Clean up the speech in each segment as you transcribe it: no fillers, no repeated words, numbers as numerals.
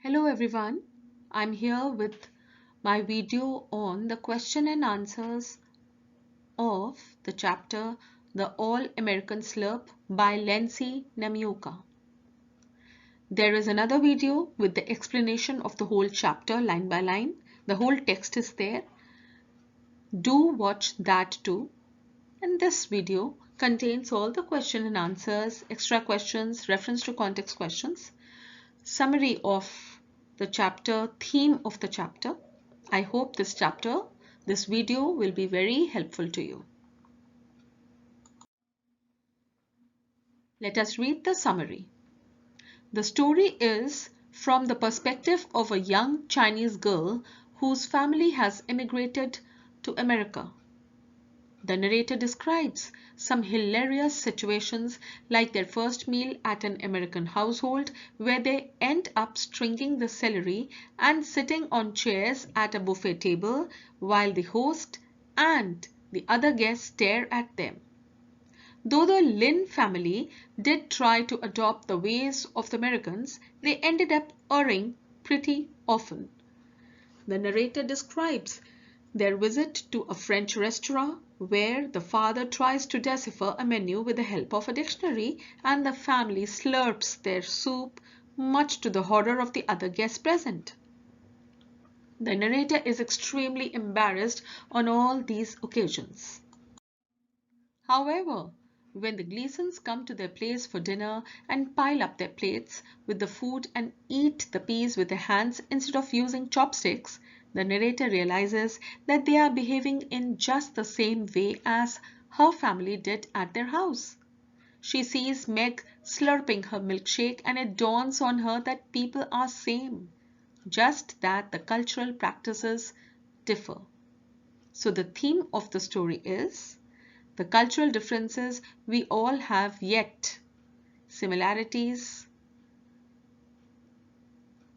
Hello everyone, I'm here with my video on the question and answers of the chapter The All-American Slurp by Lensey Namioka. There is another video with the explanation of the whole chapter line by line. The whole text is there. Do watch that too. And this video contains all the question and answers, extra questions, reference to context questions, summary of the chapter, theme of the chapter. I hope this video will be very helpful to you. Let us read the summary. The story is from the perspective of a young Chinese girl whose family has immigrated to America. The narrator describes some hilarious situations like their first meal at an American household where they end up stringing the celery and sitting on chairs at a buffet table while the host and the other guests stare at them. Though the Lin family did try to adopt the ways of the Americans, they ended up erring pretty often. The narrator describes their visit to a French restaurant where the father tries to decipher a menu with the help of a dictionary and the family slurps their soup, much to the horror of the other guests present. The narrator is extremely embarrassed on all these occasions. However, when the Gleasons come to their place for dinner and pile up their plates with the food and eat the peas with their hands instead of using chopsticks, the narrator realizes that they are behaving in just the same way as her family did at their house. She sees Meg slurping her milkshake and it dawns on her that people are same, just that the cultural practices differ. So the theme of the story is the cultural differences we all have, yet similarities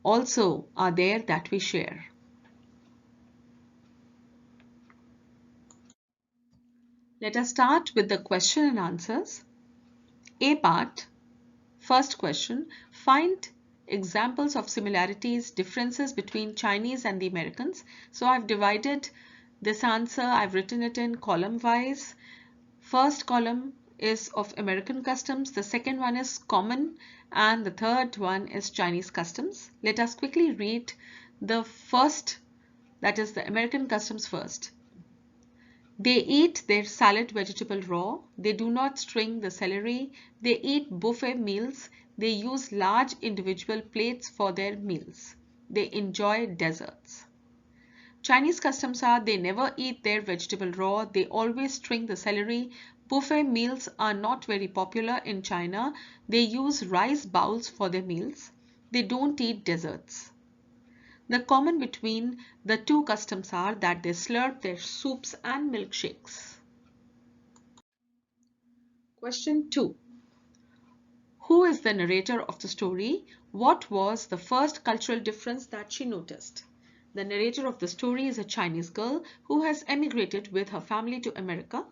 also are there that we share. Let us start with the question and answers. A part, first question, find examples of similarities, differences between Chinese and the Americans. So I've divided this answer, I've written it in column wise. First column is of American customs, the second one is common, and the third one is Chinese customs. Let us quickly read the first, that is the American customs first. They eat their salad vegetable raw. They do not string the celery. They eat buffet meals. They use large individual plates for their meals. They enjoy desserts. Chinese customs are they never eat their vegetable raw. They always string the celery. Buffet meals are not very popular in China. They use rice bowls for their meals. They don't eat desserts. The common between the two customs are that they slurp their soups and milkshakes. Question 2. Who is the narrator of the story? What was the first cultural difference that she noticed? The narrator of the story is a Chinese girl who has emigrated with her family to America.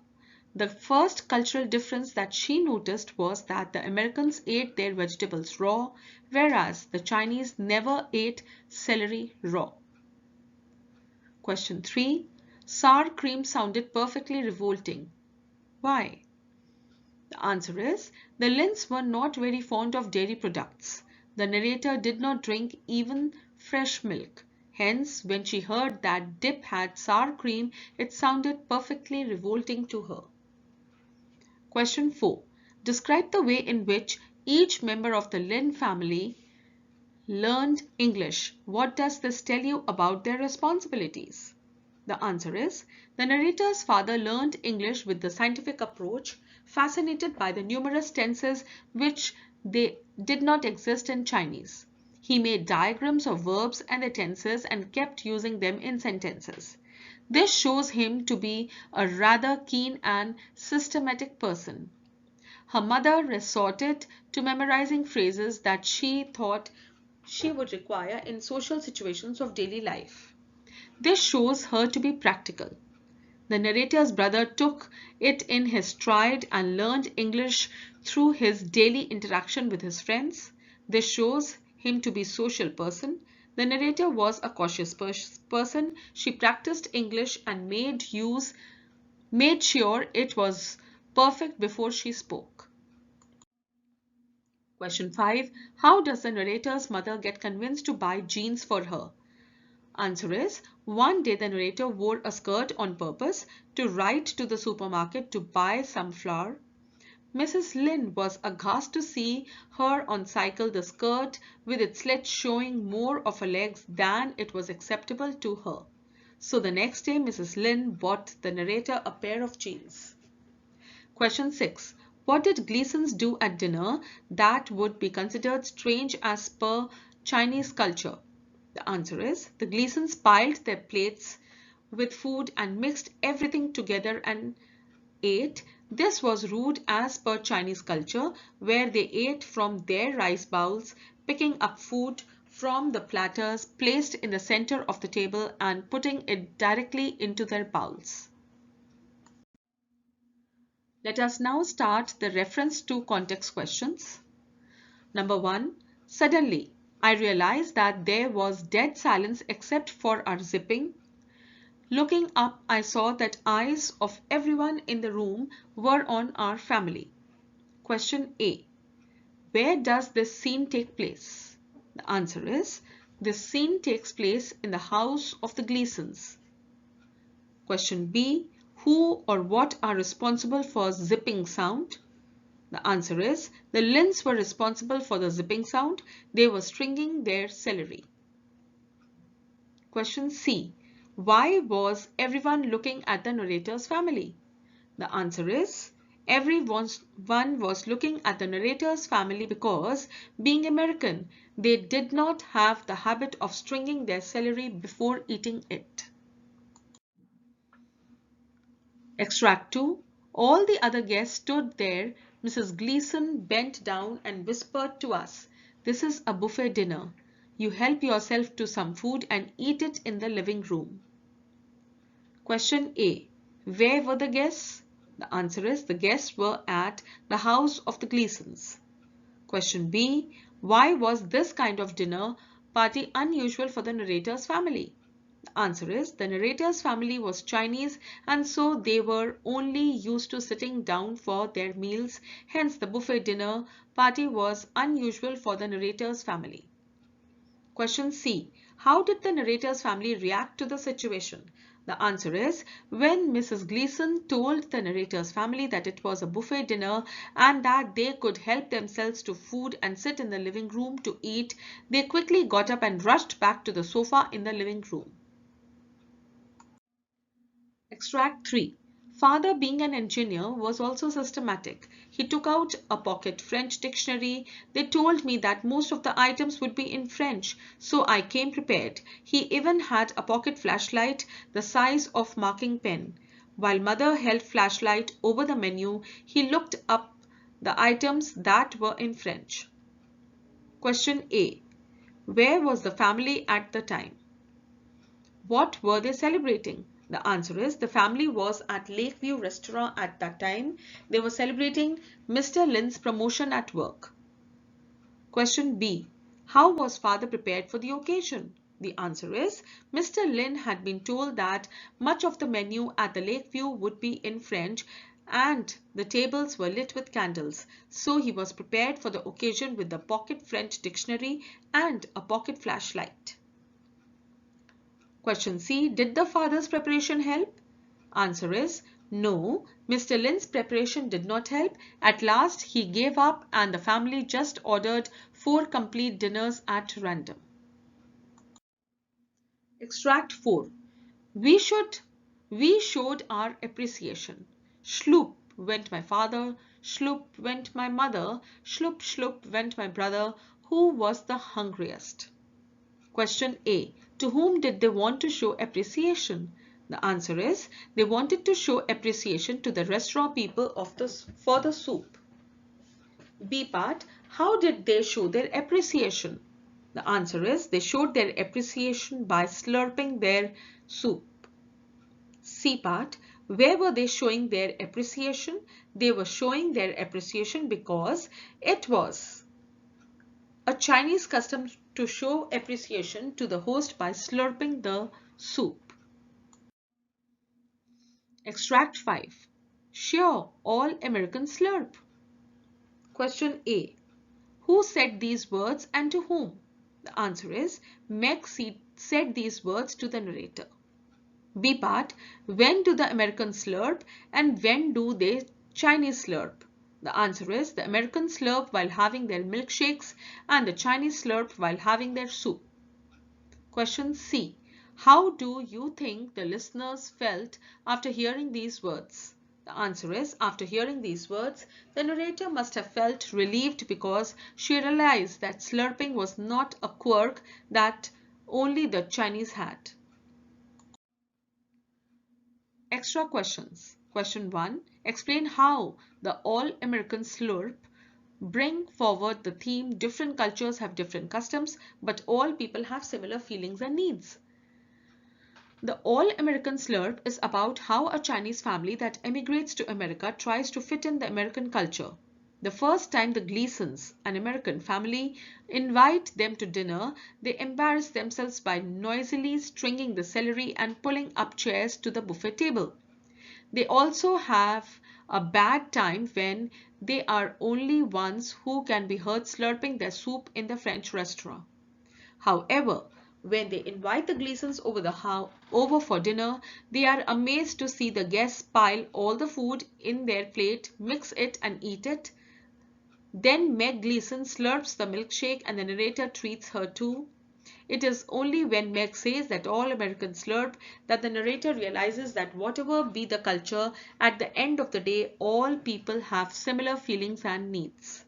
The first cultural difference that she noticed was that the Americans ate their vegetables raw, whereas the Chinese never ate celery raw. Question 3. Sour cream sounded perfectly revolting. Why? The answer is, the Lins were not very fond of dairy products. The narrator did not drink even fresh milk. Hence, when she heard that dip had sour cream, it sounded perfectly revolting to her. Question 4. Describe the way in which each member of the Lin family learned English. What does this tell you about their responsibilities? The answer is, the narrator's father learned English with the scientific approach, fascinated by the numerous tenses which they did not exist in Chinese. He made diagrams of verbs and their tenses and kept using them in sentences. This shows him to be a rather keen and systematic person. Her mother resorted to memorizing phrases that she thought she would require in social situations of daily life. This shows her to be practical. The narrator's brother took it in his stride and learned English through his daily interaction with his friends. This shows him to be a social person. The narrator was a cautious person. She practiced English and made sure it was perfect before she spoke. Question 5. How does the narrator's mother get convinced to buy jeans for her? Answer is, one day the narrator wore a skirt on purpose to ride to the supermarket to buy some flour. Mrs. Lynn was aghast to see her on cycle, the skirt with its slit showing more of her legs than it was acceptable to her. So the next day Mrs. Lynn bought the narrator a pair of jeans. Question 6. What did Gleasons do at dinner that would be considered strange as per Chinese culture? The answer is, the Gleasons piled their plates with food and mixed everything together and ate. This was rude as per Chinese culture, where they ate from their rice bowls, picking up food from the platters placed in the center of the table and putting it directly into their bowls. Let us now start the reference to context questions. Number 1. Suddenly, I realized that there was dead silence except for our zipping. Looking up, I saw that eyes of everyone in the room were on our family. Question A. Where does this scene take place? The answer is, this scene takes place in the house of the Gleasons. Question B. Who or what are responsible for zipping sound? The answer is, the Lynns were responsible for the zipping sound. They were stringing their celery. Question C. Why was everyone looking at the narrator's family? The answer is, everyone was looking at the narrator's family because, being American, they did not have the habit of stringing their celery before eating it. Extract 2. All the other guests stood there. Mrs. Gleason bent down and whispered to us, "This is a buffet dinner. You help yourself to some food and eat it in the living room." Question A. Where were the guests? The answer is, the guests were at the house of the Gleasons. Question B. Why was this kind of dinner party unusual for the narrator's family? The answer is, the narrator's family was Chinese and so they were only used to sitting down for their meals. Hence, the buffet dinner party was unusual for the narrator's family. Question C. How did the narrator's family react to the situation? The answer is, when Mrs. Gleason told the narrator's family that it was a buffet dinner and that they could help themselves to food and sit in the living room to eat, they quickly got up and rushed back to the sofa in the living room. Extract 3. Father, being an engineer, was also systematic. He took out a pocket French dictionary. They told me that most of the items would be in French, so I came prepared. He even had a pocket flashlight the size of marking pen. While mother held flashlight over the menu, he looked up the items that were in French. Question A. Where was the family at the time? What were they celebrating? The answer is, the family was at Lakeview Restaurant at that time. They were celebrating Mr. Lynn's promotion at work. Question B. How was father prepared for the occasion? The answer is, Mr. Lynn had been told that much of the menu at the Lakeview would be in French and the tables were lit with candles. So he was prepared for the occasion with the pocket French dictionary and a pocket flashlight. Question C. Did the father's preparation help? Answer is, no, Mr. Lynn's preparation did not help. At last he gave up and the family just ordered 4 complete dinners at random. Extract 4. We showed our appreciation. Schloop went my father, schloop went my mother, schloop schloop went my brother. Who was the hungriest? Question A. To whom did they want to show appreciation? The answer is, they wanted to show appreciation to the restaurant people for the soup. B part. How did they show their appreciation? The answer is, they showed their appreciation by slurping their soup. C part. Where were they showing their appreciation? They were showing their appreciation because it was A Chinese custom to show appreciation to the host by slurping the soup. Extract 5. Sure, all Americans slurp. Question A. Who said these words and to whom? The answer is Meg said these words to the narrator. B part. When do the Americans slurp and when do they Chinese slurp? The answer is the Americans slurp while having their milkshakes and the Chinese slurp while having their soup. Question C. How do you think the listeners felt after hearing these words? The answer is, after hearing these words, the narrator must have felt relieved because she realized that slurping was not a quirk that only the Chinese had. Extra questions. Question 1. Explain how the All-American Slurp bring forward the theme different cultures have different customs, but all people have similar feelings and needs. The All-American Slurp is about how a Chinese family that emigrates to America tries to fit in the American culture. The first time the Gleasons, an American family, invite them to dinner, they embarrass themselves by noisily stringing the celery and pulling up chairs to the buffet table. They also have a bad time when they are only ones who can be heard slurping their soup in the French restaurant. However, when they invite the Gleasons over for dinner, they are amazed to see the guests pile all the food in their plate, mix it and eat it. Then Meg Gleason slurps the milkshake and the narrator treats her too. It is only when Meg says that all Americans slurp that the narrator realizes that whatever be the culture, at the end of the day, all people have similar feelings and needs.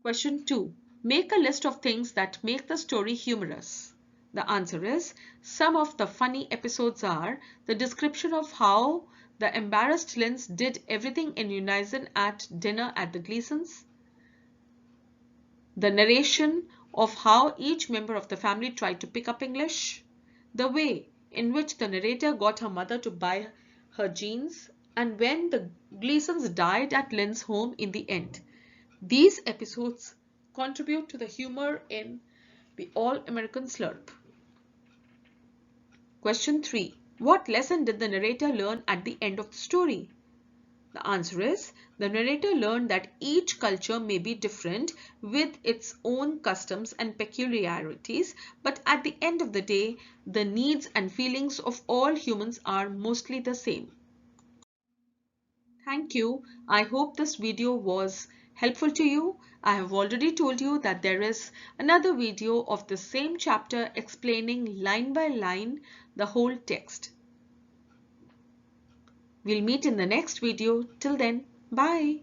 Question 2. Make a list of things that make the story humorous. The answer is, some of the funny episodes are the description of how the embarrassed Linz did everything in unison at dinner at the Gleasons, the narration of how each member of the family tried to pick up English, the way in which the narrator got her mother to buy her jeans, and when the Gleasons died at Lynn's home in the end. These episodes contribute to the humor in the All-American Slurp. Question 3. What lesson did the narrator learn at the end of the story? The answer is, the narrator learned that each culture may be different with its own customs and peculiarities, but at the end of the day, the needs and feelings of all humans are mostly the same. Thank you. I hope this video was helpful to you. I have already told you that there is another video of the same chapter explaining line by line the whole text. We'll meet in the next video. Till then, bye.